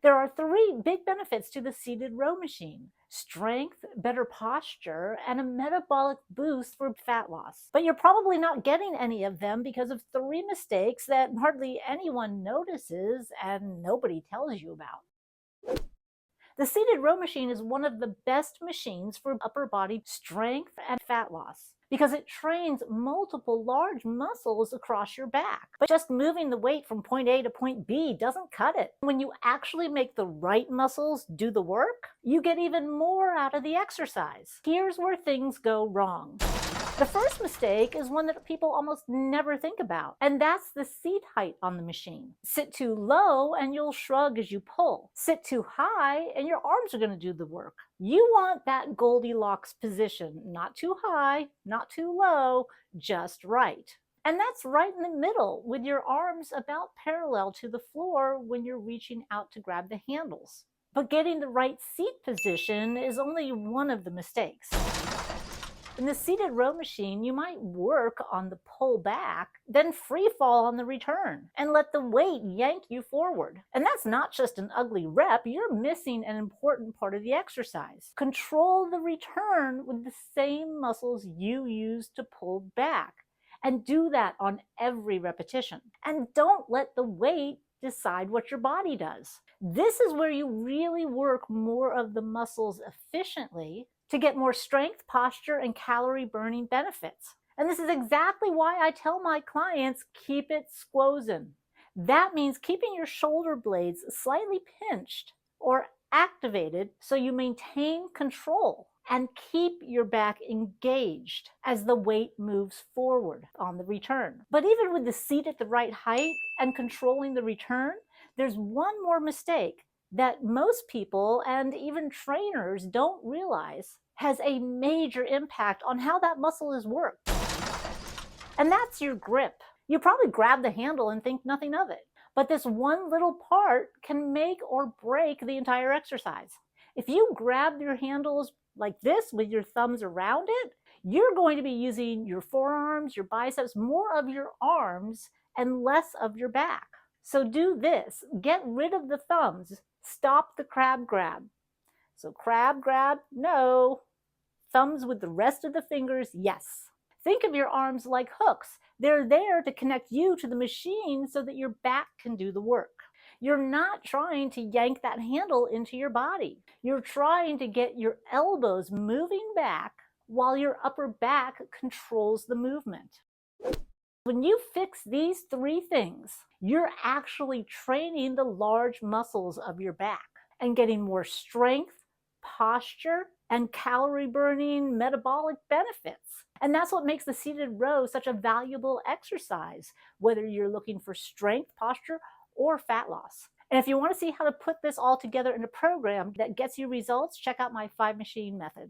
There are three big benefits to the seated row machine: strength, better posture, and a metabolic boost for fat loss. But you're probably not getting any of them because of three mistakes that hardly anyone notices and nobody tells you about. The seated row machine is one of the best machines for upper body strength and fat loss because it trains multiple large muscles across your back. But just moving the weight from point A to point B doesn't cut it. When you actually make the right muscles do the work, you get even more out of the exercise. Here's where things go wrong. The first mistake is one that people almost never think about, and that's the seat height on the machine. Sit too low and you'll shrug as you pull. Sit too high and your arms are going to do the work. You want that Goldilocks position, not too high, not too low, just right. And that's right in the middle, with your arms about parallel to the floor when you're reaching out to grab the handles. But getting the right seat position is only one of the mistakes. In the seated row machine, you might work on the pull back, then free fall on the return, and let the weight yank you forward. And that's not just an ugly rep, you're missing an important part of the exercise. Control the return with the same muscles you use to pull back, and do that on every repetition. And don't let the weight decide what your body does. This is where you really work more of the muscles efficiently to get more strength, posture, and calorie-burning benefits. And this is exactly why I tell my clients, keep it squozen. That means keeping your shoulder blades slightly pinched or activated so you maintain control and keep your back engaged as the weight moves forward on the return. But even with the seat at the right height and controlling the return, there's one more mistake that most people and even trainers don't realize has a major impact on how that muscle is worked. And that's your grip. You probably grab the handle and think nothing of it, but this one little part can make or break the entire exercise. If you grab your handles like this with your thumbs around it, you're going to be using your forearms, your biceps, more of your arms and less of your back. So do this, get rid of the thumbs, stop the crab grab. So crab grab, no. Thumbs with the rest of the fingers, yes. Think of your arms like hooks. They're there to connect you to the machine so that your back can do the work. You're not trying to yank that handle into your body. You're trying to get your elbows moving back while your upper back controls the movement. When you fix these three things, you're actually training the large muscles of your back and getting more strength, posture, and calorie-burning metabolic benefits. And that's what makes the seated row such a valuable exercise, whether you're looking for strength, posture, or fat loss. And if you want to see how to put this all together in a program that gets you results, check out my 5-machine method.